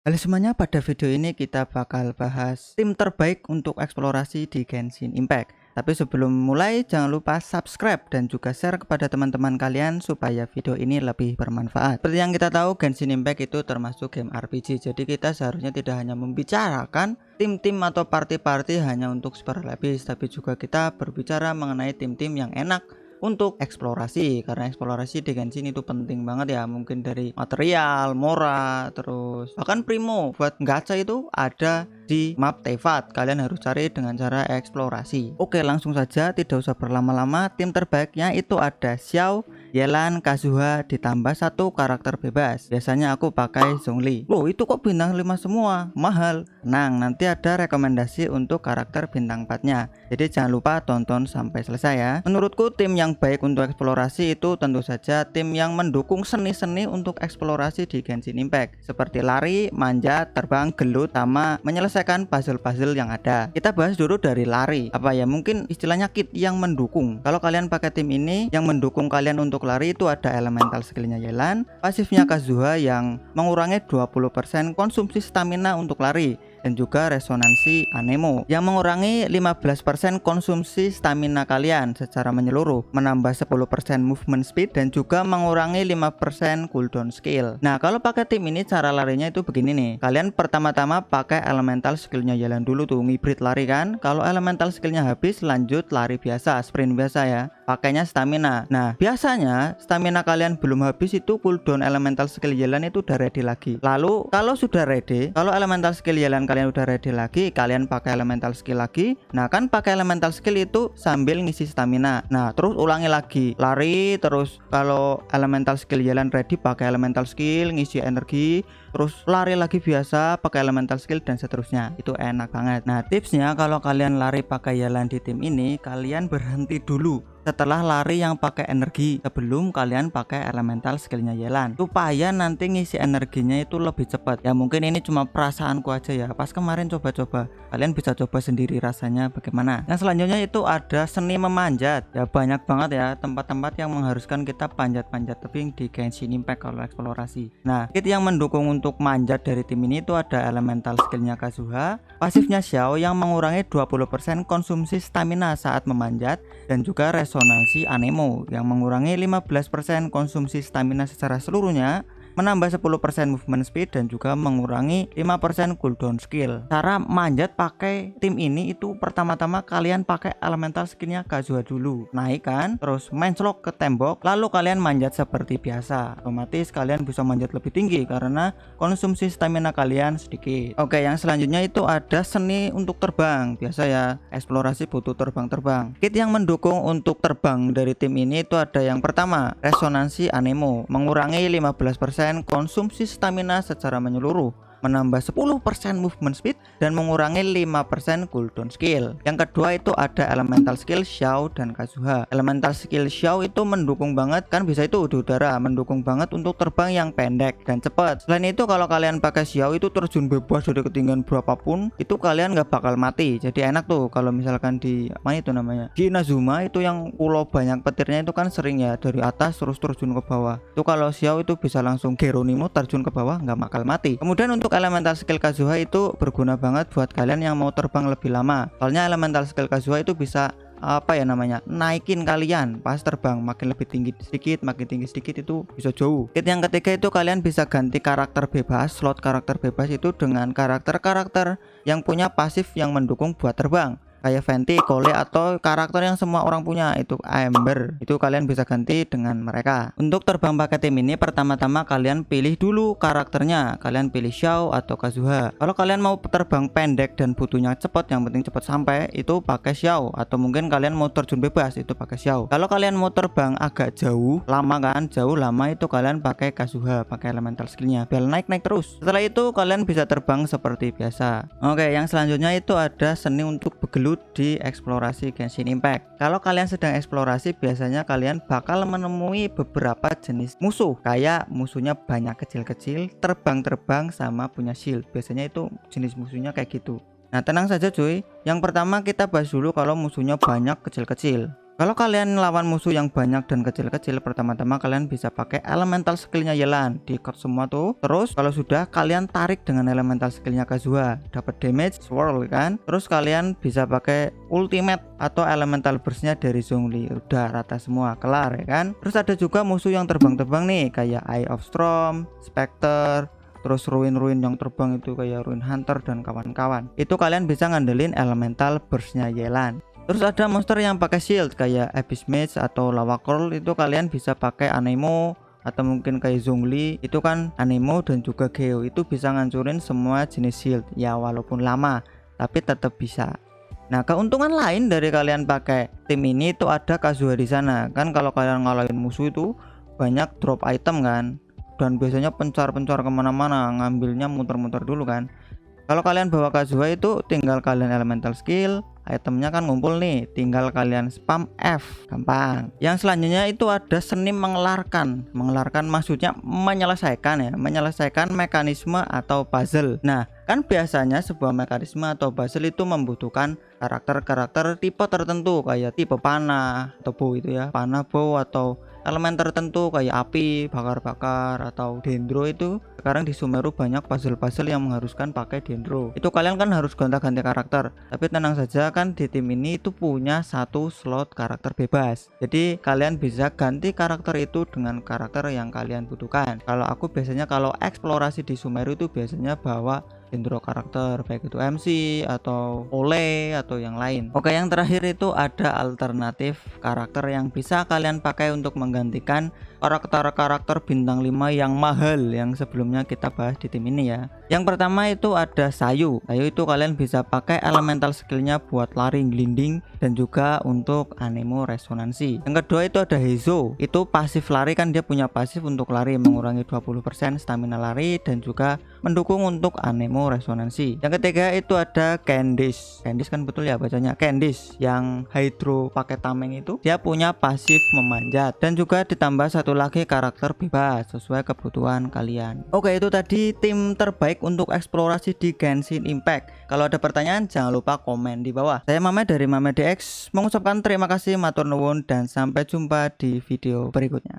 Halo semuanya, pada video ini kita bakal bahas tim terbaik untuk eksplorasi di Genshin Impact. Tapi sebelum mulai, jangan lupa subscribe dan juga share kepada teman-teman kalian supaya video ini lebih bermanfaat. Seperti yang kita tahu, Genshin Impact itu termasuk game RPG. Jadi kita seharusnya tidak hanya membicarakan tim-tim atau party-party hanya untuk super lebih, tapi juga kita berbicara mengenai tim-tim yang enak untuk eksplorasi, karena eksplorasi di Genshin itu penting banget ya. Mungkin dari material, mora, terus bahkan primo buat gacha itu ada di map Teyvat. Kalian harus cari dengan cara eksplorasi. Oke, langsung saja, tidak usah berlama-lama. Tim terbaiknya itu ada Xiao, Yelan, Kazuha ditambah satu karakter bebas. Biasanya aku pakai Zhongli. Loh, itu kok bintang 5 semua? Mahal. Tenang, nanti ada rekomendasi untuk karakter bintang 4-nya. Jadi jangan lupa tonton sampai selesai ya. Menurutku tim yang baik untuk eksplorasi itu tentu saja tim yang mendukung seni-seni untuk eksplorasi di Genshin Impact, seperti lari, manjat, terbang, gelut, sama menyelesaikan puzzle-puzzle yang ada. Kita bahas dulu dari lari. Apa ya, mungkin istilahnya kit yang mendukung. Kalau kalian pakai tim ini, yang mendukung kalian untuk lari itu ada elemental skillnya Yelan, pasifnya Kazuha yang mengurangi 20% konsumsi stamina untuk lari, dan juga resonansi Anemo yang mengurangi 15% konsumsi stamina kalian secara menyeluruh, menambah 10% movement speed, dan juga mengurangi 5% cooldown skill. Nah, kalau pakai tim ini cara larinya itu begini nih. Kalian pertama-tama pakai elemental skillnya Yelan dulu tuh, ngibrit lari kan. Kalau elemental skillnya habis, lanjut lari biasa, sprint biasa ya, pakainya stamina. Nah, biasanya stamina kalian belum habis itu cooldown elemental skill Yelan itu udah ready lagi. Lalu kalau sudah ready, kalau elemental skill Yelan kalian udah ready lagi, kalian pakai elemental skill lagi. Nah, kan pakai elemental skill itu sambil ngisi stamina. Nah, terus ulangi lagi lari. Terus kalau elemental skill Yelan ready, pakai elemental skill ngisi energi, terus lari lagi biasa pakai elemental skill, dan seterusnya. Itu enak banget. Nah, tipsnya kalau kalian lari pakai Yelan di tim ini, kalian berhenti dulu setelah lari yang pakai energi sebelum kalian pakai elemental skillnya Yelan, supaya nanti ngisi energinya itu lebih cepat. Ya mungkin ini cuma perasaanku aja ya, pas kemarin coba-coba. Kalian bisa coba sendiri rasanya bagaimana. Yang selanjutnya itu ada seni memanjat. Ya banyak banget ya tempat-tempat yang mengharuskan kita panjat-panjat tebing di Genshin Impact kalau eksplorasi. Nah, kit yang mendukung untuk manjat dari tim ini itu ada elemental skillnya Kazuha, pasifnya Xiao yang mengurangi 20% konsumsi stamina saat memanjat, dan juga resonansi Anemo yang mengurangi 15% konsumsi stamina secara seluruhnya, menambah 10% movement speed, dan juga mengurangi 5% cooldown skill. Cara manjat pakai tim ini itu pertama-tama kalian pakai elemental skillnya Kazuha dulu, naik kan, terus menclok ke tembok, lalu kalian manjat seperti biasa. Otomatis kalian bisa manjat lebih tinggi karena konsumsi stamina kalian sedikit. Oke, yang selanjutnya itu ada seni untuk terbang. Biasa ya, eksplorasi butuh terbang-terbang. Kit yang mendukung untuk terbang dari tim ini itu ada yang pertama, resonansi Anemo, mengurangi 15% konsumsi stamina secara menyeluruh, menambah 10% movement speed, dan mengurangi 5% cooldown skill. Yang kedua itu ada elemental skill Xiao dan Kazuha. Elemental skill Xiao itu mendukung banget, kan bisa itu di udara, mendukung banget untuk terbang yang pendek dan cepat. Selain itu kalau kalian pakai Xiao itu terjun bebas dari ketinggian berapapun, itu kalian nggak bakal mati. Jadi enak tuh kalau misalkan di mana itu namanya, di Inazuma itu yang pulau banyak petirnya itu kan sering ya dari atas terus terjun ke bawah. Itu kalau Xiao itu bisa langsung Geronimo terjun ke bawah, nggak bakal mati. Kemudian untuk elemental skill Kazuha itu berguna banget buat kalian yang mau terbang lebih lama. Soalnya elemental skill Kazuha itu bisa apa ya namanya, naikin kalian pas terbang, makin lebih tinggi sedikit, makin tinggi sedikit itu bisa jauh. Kit yang ketiga itu kalian bisa ganti karakter bebas, slot karakter bebas itu dengan karakter-karakter yang punya pasif yang mendukung buat terbang, kayak Venti, Kole, atau karakter yang semua orang punya itu Ember. Itu kalian bisa ganti dengan mereka. Untuk terbang pakai tim ini pertama-tama kalian pilih dulu karakternya. Kalian pilih Xiao atau Kazuha. Kalau kalian mau terbang pendek dan butuhnya cepat, yang penting cepat sampai, itu pakai Xiao. Atau mungkin kalian mau terjun bebas, itu pakai Xiao. Kalau kalian mau terbang agak jauh, lama kan, jauh lama, itu kalian pakai Kazuha, pakai elemental skillnya biar naik-naik terus. Setelah itu kalian bisa terbang seperti biasa. Oke, yang selanjutnya itu ada seni untuk begelut di eksplorasi Genshin Impact. Kalau kalian sedang eksplorasi, biasanya kalian bakal menemui beberapa jenis musuh, kayak musuhnya banyak kecil-kecil, terbang-terbang, sama punya shield. Biasanya itu jenis musuhnya kayak gitu. Nah, tenang saja cuy. Yang pertama kita bahas dulu kalau musuhnya banyak kecil-kecil. Kalau kalian lawan musuh yang banyak dan kecil-kecil, pertama-tama kalian bisa pakai elemental skillnya Yelan, di cut semua tuh. Terus kalau sudah, kalian tarik dengan elemental skillnya Kazuha, dapat damage swirl kan. Terus kalian bisa pakai ultimate atau elemental burstnya dari Zhongli, udah rata semua, kelar ya kan. Terus ada juga musuh yang terbang-terbang nih, kayak Eye of Storm, Spectre, terus ruin-ruin yang terbang itu kayak Ruin Hunter dan kawan-kawan. Itu kalian bisa ngandelin elemental burstnya Yelan. Terus ada monster yang pakai shield kayak Abyss Mage atau Lava Curl, itu kalian bisa pakai Anemo atau mungkin kayak Zhongli, itu kan Anemo dan juga Geo, itu bisa ngancurin semua jenis shield ya, walaupun lama tapi tetap bisa. Nah, keuntungan lain dari kalian pakai tim ini itu ada Kazuha di sana. Kan kalau kalian ngalahin musuh itu banyak drop item kan, dan biasanya pencar-pencar kemana-mana, ngambilnya muter-muter dulu kan. Kalau kalian bawa Kazuha itu tinggal kalian elemental skill, itemnya kan ngumpul nih, tinggal kalian spam F, gampang. Yang selanjutnya itu ada seni mengelarkan. Mengelarkan maksudnya menyelesaikan ya, menyelesaikan mekanisme atau puzzle. Nah, kan biasanya sebuah mekanisme atau puzzle itu membutuhkan karakter-karakter tipe tertentu kayak tipe panah atau bow itu ya, panah, bow, atau elemen tertentu kayak api, bakar-bakar, atau dendro. Itu sekarang di Sumeru banyak puzzle-puzzle yang mengharuskan pakai dendro. Itu kalian kan harus gonta-ganti karakter. Tapi tenang saja, kan di tim ini itu punya satu slot karakter bebas. Jadi kalian bisa ganti karakter itu dengan karakter yang kalian butuhkan. Kalau aku biasanya kalau eksplorasi di Sumeru itu biasanya bawa dendro karakter, baik itu MC atau Ole atau yang lain. Oke, yang terakhir itu ada alternatif karakter yang bisa kalian pakai untuk menggantikan karakter-karakter bintang 5 yang mahal yang sebelumnya kita bahas di tim ini ya. Yang pertama itu ada Sayu. Sayu itu kalian bisa pakai elemental skillnya buat lari glinding dan juga untuk Anemo resonansi. Yang kedua itu ada Heizo. Itu pasif lari, kan dia punya pasif untuk lari, mengurangi 20% stamina lari dan juga mendukung untuk Anemo resonansi. Yang ketiga itu ada Candice. Candice kan betul ya bacanya Candice, yang Hydro pakai tameng itu dia punya pasif memanjat dan juga ditambah satu lagi karakter bebas sesuai kebutuhan kalian. Oke, itu tadi tim terbaik untuk eksplorasi di Genshin Impact. Kalau ada pertanyaan jangan lupa komen di bawah. Saya Mame dari Mame DX mengucapkan terima kasih, matur nuwun, dan sampai jumpa di video berikutnya.